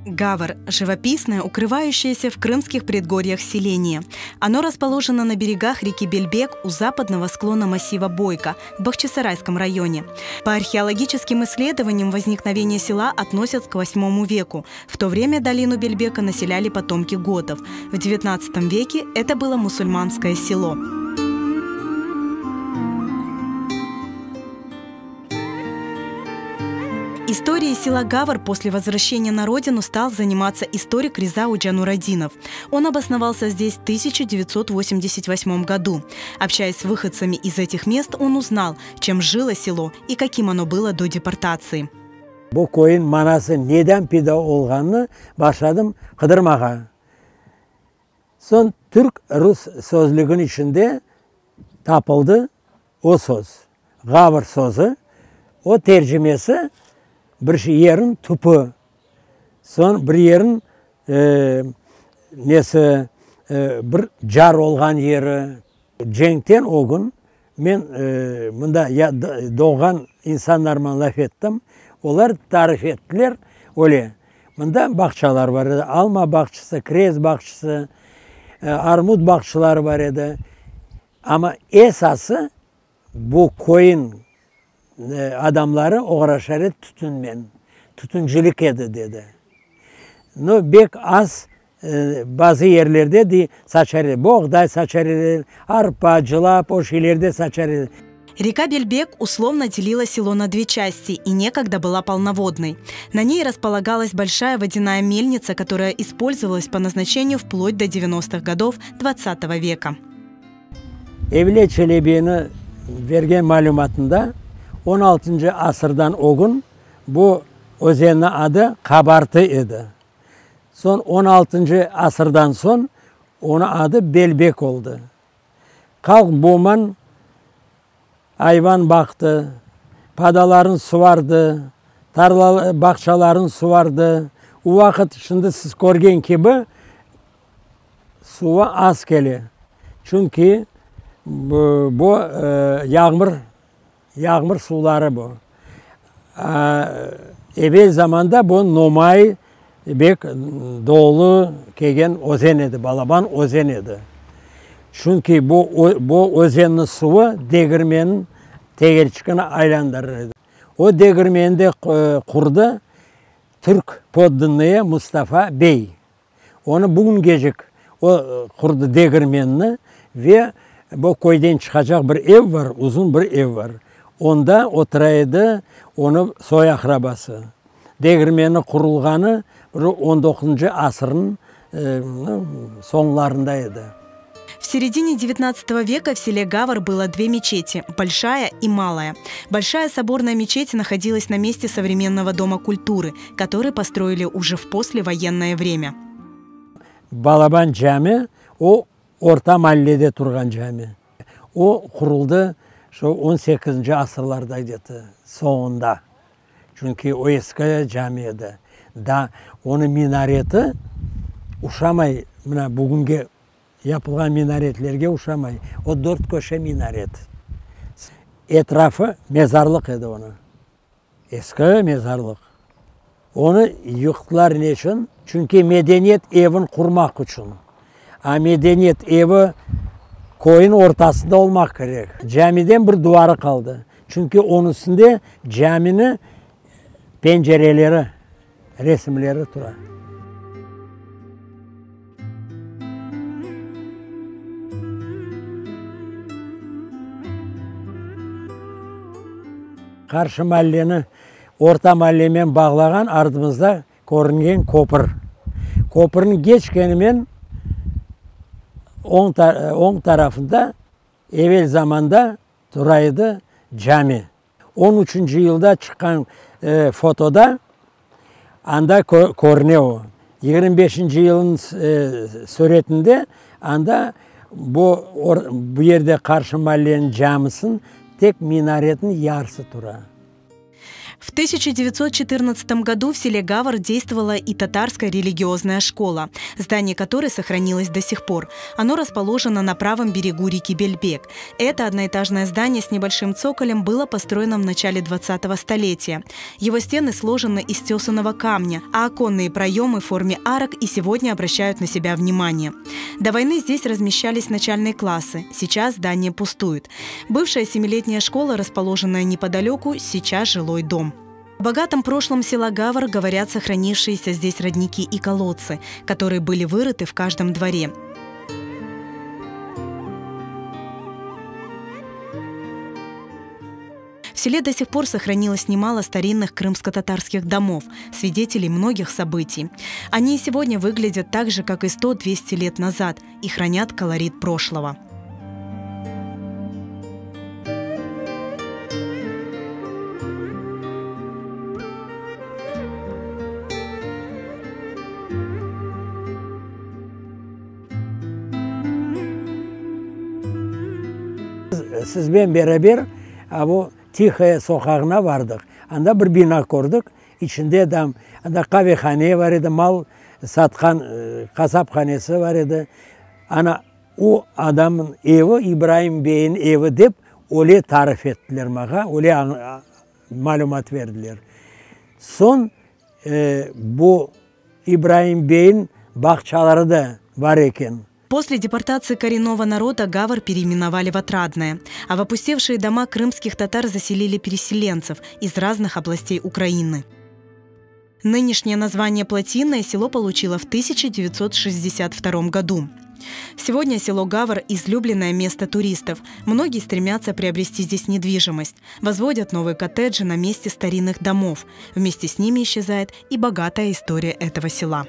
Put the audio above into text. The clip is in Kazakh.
Гавр – живописное, укрывающееся в крымских предгорьях селение. Оно расположено на берегах реки Бельбек у западного склона массива Бойко в Бахчисарайском районе. По археологическим исследованиям возникновение села относят к VIII веку. В то время долину Бельбека населяли потомки готов. В XIX веке это было мусульманское село. Историей села Гавр после возвращения на родину стал заниматься историк Реза Уджанурадинов. Он обосновался здесь в 1988 году. Общаясь с выходцами из этих мест, он узнал, чем жило село и каким оно было до депортации. Бұл койын манасы неден пида олғанны башладым қыдырмаға. Сон түрк-рус сөзлігін ішінде тапылды о сөз. Гавр сөзі, о тержімесі бір ерін түпі. Сон бір ерін бір жар олған ері. Женктен оғын мен мұнда доған инсандармен лаф еттім. Олар тариф еттілер. Мұнда бақшалар бар еді. Алма бақшысы, крез бақшысы, армуд бақшылар бар еді. Ama esası bu koyun adamları oğraşarı tütüncülük dedi. No bek az bazı yerlerde de saçarı, boğday saçarı, arpa, cılap o şeylerde saçarı. Река Бельбек условно делила село на две части и некогда была полноводной. На ней располагалась большая водяная мельница, которая использовалась по назначению вплоть до 90-х годов XX века. Evliya Çelebi'nin vergen malumatında 16. asırdan oğun bu özenin adı Kabartı idi. Son 16. asırdan son onun adı Belbek oldu. Kalk Boman hayvan baktı, padaların suvardı, tarla bahçelerin suvardı. O vakit şimdi siz görgen gibi suva az geliyor. Çünkü bu yağmur suları bu. Evvel zamanda bu Nomay bek doğulu kegen ozen idi, Balaban ozen idi. Çünkü bu ozenin suyu degirmenin tegerçikini aylandırırdı. O degirmende kurdu Türk poddunluya Mustafa Bey. Onu bugün gecik o kurdu degirmenini ve bu koydan çıkacak bir ev var, uzun bir ev var. Onda oturaydı onu soy akrabası. Degirmeni kurulganı 19. asırın sonlarındaydı. В середине XIX века в селе Гавр было две мечети – Большая и Малая. Большая соборная мечеть находилась на месте современного дома культуры, который построили уже в послевоенное время. Balaban Cami o orta mahallede turgan cami. O kuruldu şu 18. asırlarda sonunda. Çünkü o eski camiydi. Da onun minareti uşamay, bugünkü yapılan minaretlerge uşamay. O 4 köşe minaret. Etrafı mezarlık idi onu. Eski mezarlık. Onu yıktılar ne için? Çünkü medeniyet evini kurmak için. Medeniyet evi koyun ortasında olmak gerek. Camiden bir duvarı kaldı. Çünkü onun üstünde caminin pencereleri, resimleri durar. Karşı mahalleni orta mahalleмен bağlagan ardımızda görüngen köprü. Köprünün geçkenimen on tarafında evvel zamanda duraydı cami. 13. yılda çıkan fotoda anda görünüyor. 25. yılın suretinde anda bu yerde karşı mahallenin camisinin tek minaretin yarısı duruyor. В 1914 году в селе Гавр действовала и татарская религиозная школа, здание которой сохранилось до сих пор. Оно расположено на правом берегу реки Бельбек. Это одноэтажное здание с небольшим цоколем было построено в начале 20-го столетия. Его стены сложены из тесаного камня, а оконные проемы в форме арок и сегодня обращают на себя внимание. До войны здесь размещались начальные классы. Сейчас здание пустует. Бывшая 7-летняя школа, расположенная неподалеку, сейчас жилой дом. О богатом прошлом села Гавр говорят сохранившиеся здесь родники и колодцы, которые были вырыты в каждом дворе. В селе до сих пор сохранилось немало старинных крымско-татарских домов, свидетелей многих событий. Они и сегодня выглядят так же, как и 100-200 лет назад, и хранят колорит прошлого. Сізбен бәрабер абу Тихая соқағына бардық. Анда бір бина көрдік. Içinde адам, анда қавехане бар еді, мал сатқан қасапханесі бар еді. Ана о адамның evi İbrahim Bey'in evi деп оле тариф еттілер маға, оле малумат верділер. Сон bu İbrahim Bey'in бақчалары да бар екен. После депортации коренного народа Гавр переименовали в Отрадное, а в опустевшие дома крымских татар заселили переселенцев из разных областей Украины. Нынешнее название Плотинное село получило в 1962 году. Сегодня село Гавр – излюбленное место туристов. Многие стремятся приобрести здесь недвижимость, возводят новые коттеджи на месте старинных домов. Вместе с ними исчезает и богатая история этого села.